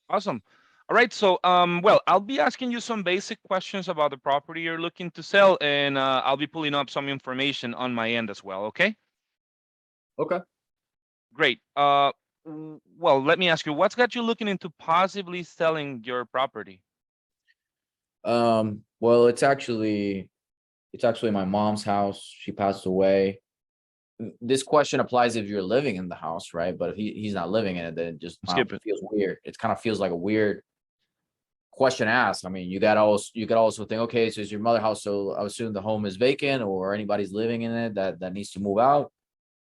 Awesome. All right. So, well, I'll be asking you some basic questions about the property you're looking to sell, and I'll be pulling up some information on my end as well. Okay. Okay. Great. Well, let me ask you, what's got you looking into possibly selling your property? Well, it's actually my mom's house. She passed away. This question applies if you're living in the house, right? But if he's not living in it, then it just Skip it. feels weird. It kind of feels like a weird question asked. I mean, you could also think, okay, so is your mother house? So I assume the home is vacant, or anybody's living in it that needs to move out.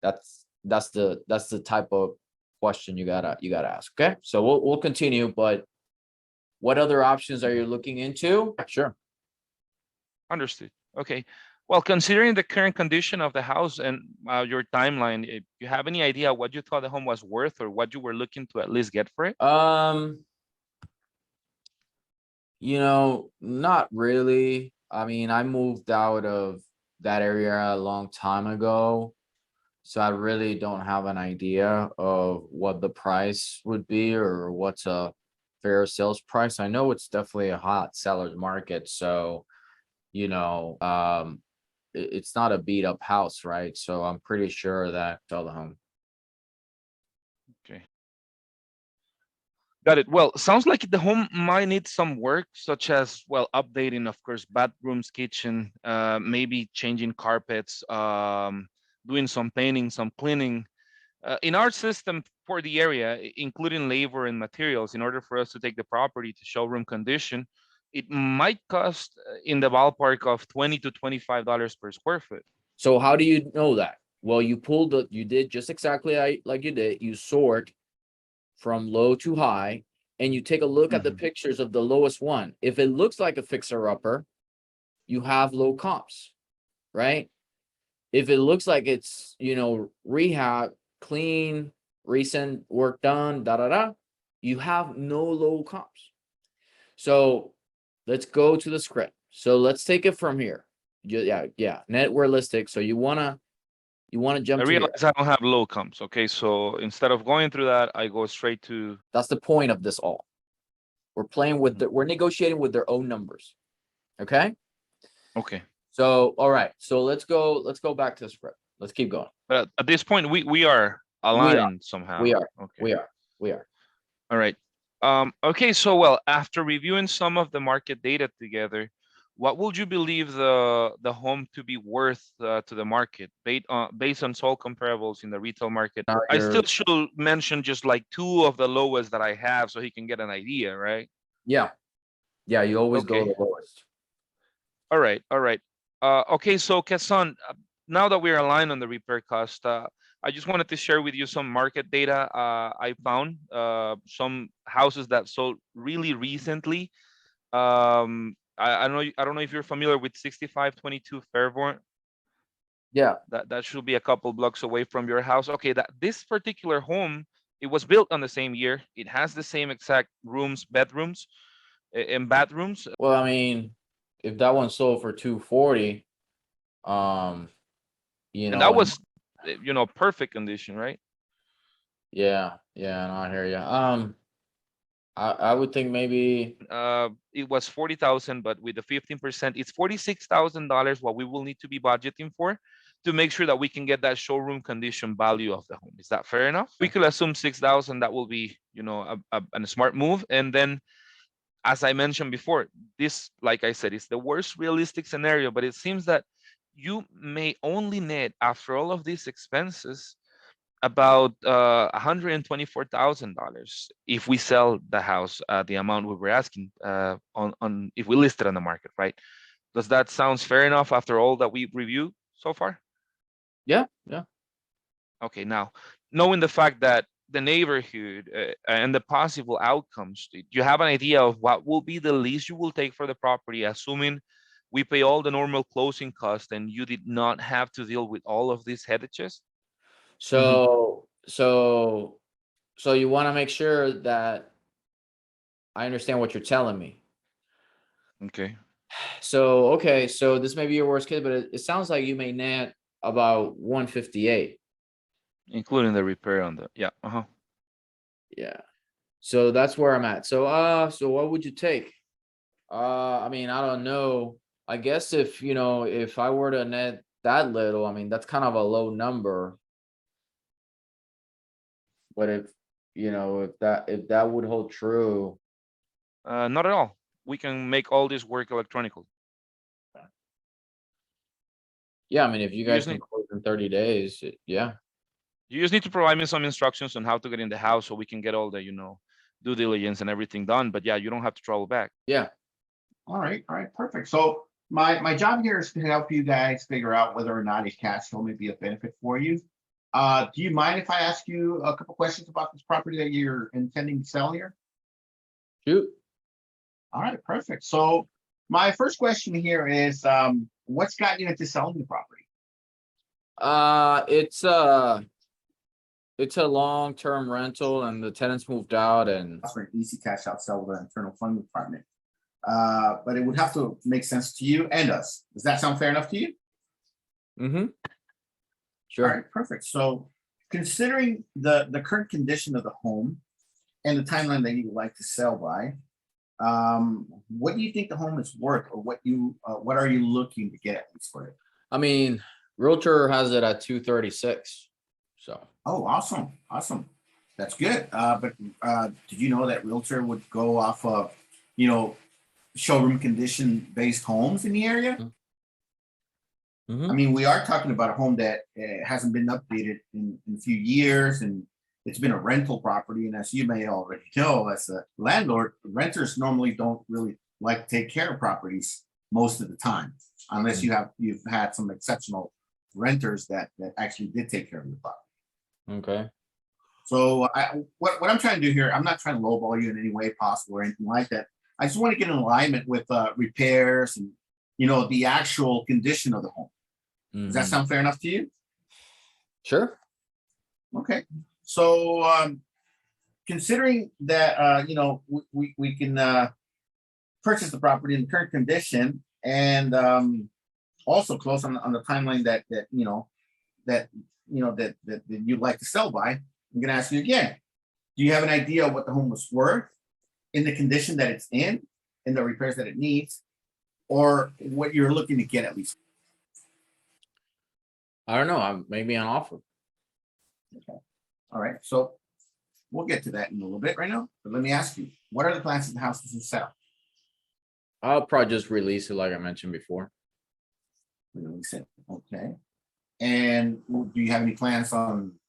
That's the type of question you gotta ask. Okay, so we'll continue. But what other options are you looking into? Sure. Understood. Okay. Well, considering the current condition of the house and your timeline, if you have any idea what you thought the home was worth or what you were looking to at least get for it? Not really. I mean, I moved out of that area a long time ago, so I really don't have an idea of what the price would be or what's a fair sales price. I know it's definitely a hot seller's market, so you know, it's not a beat up house, right? So I'm pretty sure that sell the home. Okay. Got it. Well, sounds like the home might need some work, such as, well, updating, of course, bathrooms, kitchen, maybe changing carpets, doing some painting, some cleaning. In our system for the area, including labor and materials, in order for us to take the property to showroom condition, it might cost in the ballpark of $20 to $25 per square foot. So how do you know that? Well, you did just exactly like you did. You sort from low to high, and you take a look at the Mhm. pictures of the lowest one. If it looks like a fixer upper, you have low comps, right? If it looks like it's, rehab, clean, recent work done, da da da, you have no low comps. So let's go to the script. So let's take it from here. Yeah. Net realistic. So you wanna I jump to here. realize I don't have low comps. Okay, so instead of going through that, I go straight to. That's the point of this all. Mhm. We're negotiating with their own numbers. Okay. Okay, So all right. So let's go back to the script. Let's keep going. but at this point, we are We are, aligned somehow. we are, Okay. we are, we are. All right. Okay, so, well, after reviewing some of the market data together, what would you believe the home to be worth to the market based on sole comparables in the retail market? Now I still should mention just like two of the lowest that I have so he can get an idea, right? yeah, yeah, you always go Okay. the lowest. All right. All right. Okay, so Kesson, now that we're aligned on the repair cost, I just wanted to share with you some market data I found. Some houses that sold really recently. I don't know if you're familiar with 6522 Fairborn. Yeah. That should be a couple blocks away from your house. Okay, that this particular home, it was built on the same year. It has the same exact rooms, bedrooms, and bathrooms, Well, I mean, if that one sold for 240, um, and that and was, perfect condition, right? yeah, no, I hear you. I would think maybe. It was 40,000, but with the 15%, it's $46,000 what we will need to be budgeting for to make sure that we can get that showroom condition value of the home. Is that fair enough? We could assume 6,000. That will be, a smart move. And then, as I mentioned before, this, like I said, is the worst realistic scenario, but it seems that you may only net, after all of these expenses, about $124,000 if we sell the house the amount we were asking on if we list it on the market, right? Does that sounds fair enough after all that we reviewed so far? Yeah, yeah. Okay, now, knowing the fact that the neighborhood and the possible outcomes, do you have an idea of what will be the lease you will take for the property, assuming we pay all the normal closing costs and you did not have to deal with all of these headaches? Mhm. So you want to make sure that I understand what you're telling me. Okay. So okay, so this may be your worst case, but it sounds like you may net about 158. Including the repair on the, yeah. Uh-huh. Yeah. So that's where I'm at. So what would you take? I mean, I don't know. I guess if I were to net that little, I mean, that's kind of a low number. But if that would hold true, Not at all. We can make all this work electronically. yeah, I mean, if you You guys just can need close in 30 days, yeah. you just need to provide me some instructions on how to get in the house so we can get all the due diligence and everything done. But yeah, you don't have to travel back. Yeah. All right, perfect. So my job here is to help you guys figure out whether or not a cash flow may be a benefit for you. Do you mind if I ask you a couple questions about this property that you're intending to sell here? Shoot. All right, perfect. So my first question here is, what's got you into selling the property? It's a long-term rental and the tenants moved out and For an easy cash out sell with an internal funding department. But it would have to make sense to you and us. Does that sound fair enough to you? mm-hmm. All Sure. right, perfect. So considering the current condition of the home and the timeline that you would like to sell by, what do you think the home is worth, or what are you looking to get at least for it? I mean, Realtor has it at 236. So Oh, awesome. That's good. But did you know that Realtor would go off of, showroom condition based homes in the area? Mhm. I mean, we are talking about a home that hasn't been updated in a few years, and it's been a rental property. And as you may already know, as a landlord, renters normally don't really like to take care of properties most of the time, unless you've had some exceptional renters that actually did take care of the property. Okay. So what I'm trying to do here, I'm not trying to lowball you in any way possible or anything like that. I just want to get in alignment with repairs and the actual condition of the home. Does that Mhm. sound fair enough to you? Sure. Okay. So considering that we can purchase the property in the current condition, and also close on the timeline that you'd like to sell by, I'm gonna ask you again. Do you have an idea of what the home was worth in the condition that it's in the repairs that it needs, or what you're looking to get at least? I don't know. Maybe an offer. All right. So we'll get to that in a little bit right now. But let me ask you, what are the plans of the house to sell? I'll probably just release it like I mentioned before. Release it. Okay. And do you have any plans on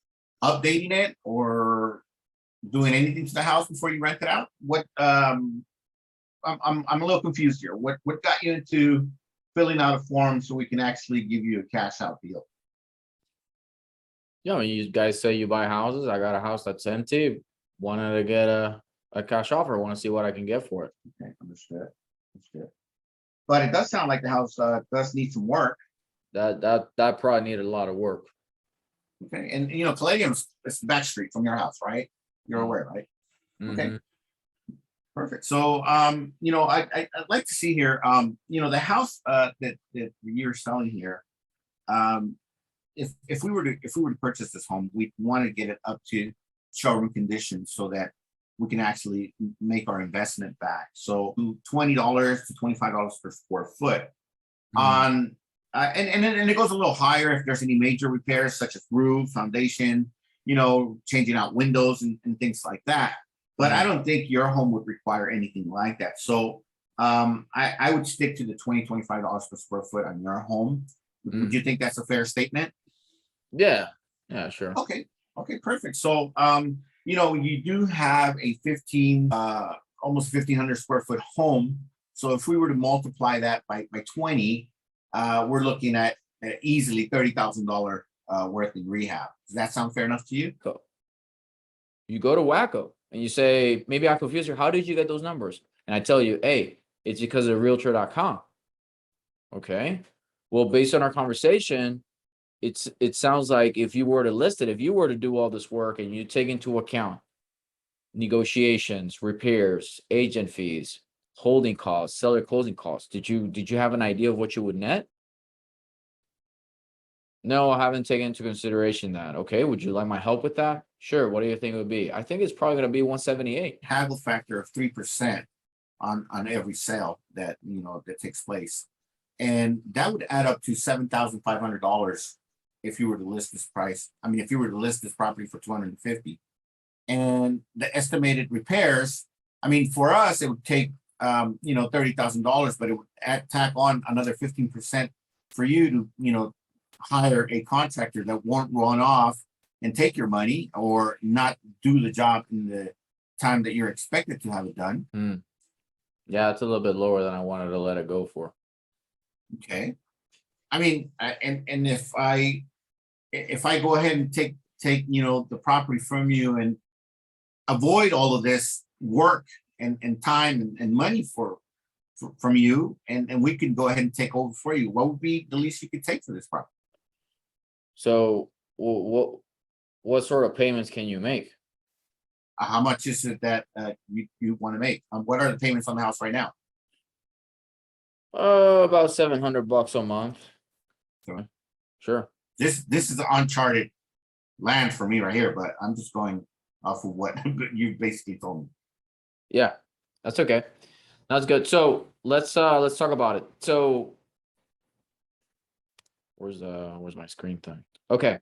updating it or doing anything to the house before you rent it out? What I'm a little confused here. What got you into filling out a form so we can actually give you a cash out deal? Yeah, when you guys say you buy houses, I got a house that's empty. Wanted to get a cash offer. Want to see what I can get for it. Okay, understood. But it does sound like the house does need some work. That probably needed a lot of work. Okay, and Palladium's it's the back street from your house, right? You're aware, right? Okay. Mhm. Perfect. So, I'd like to see here, the house that you're selling here. If we were to purchase this home, we want to get it up to showroom condition so that we can actually make our investment back. So $20 to $25 per square foot on, and it goes a little higher if there's any major repairs such as roof, foundation, changing out windows and things like that. But I don't think your home would require anything like that. So I would stick to the $25 per square foot on your home. Would you think that's a fair statement? Yeah, sure. Okay, perfect. So you do have a almost 1,500 square foot home. So if we were to multiply that by 20, we're looking at easily $30,000 worth in rehab. Does that sound fair enough to you? Go. You go to Wacko and you say, maybe I confuse you. How did you get those numbers? And I tell you, hey, it's because of realtor.com. Okay. Well, based on our conversation, it sounds like if you were to list it, if you were to do all this work and you take into account negotiations, repairs, agent fees, holding costs, seller closing costs, did you have an idea of what you would net? No, I haven't taken into consideration that. Okay, would you like my help with that? Sure. What do you think it would be? I think it's probably gonna be 178. Haggle factor of 3% on every sale that, you know, that takes place. And that would add up to $7,500 if you were to list this price. I mean, if you were to list this property for 250. And the estimated repairs, I mean, for us, it would take you know, $30,000, but it would tack on another 15% for you to, you know, hire a contractor that won't run off and take your money or not do the job in the time that you're expected to have it done. Yeah, it's a little bit lower than I wanted to let it go for. Okay. I mean, and if I go ahead and take, you know, the property from you and avoid all of this work and time and money from you, and we can go ahead and take over for you, what would be the least you could take for this property? So what sort of payments can you make? How much is it that you want to make? What are the payments on the house right now? About $700 a month. Sure. Sure. This is uncharted land for me right here, but I'm just going off of what you basically told me. Yeah, that's okay. That's good. So let's talk about it. So where's my screen thing? Okay.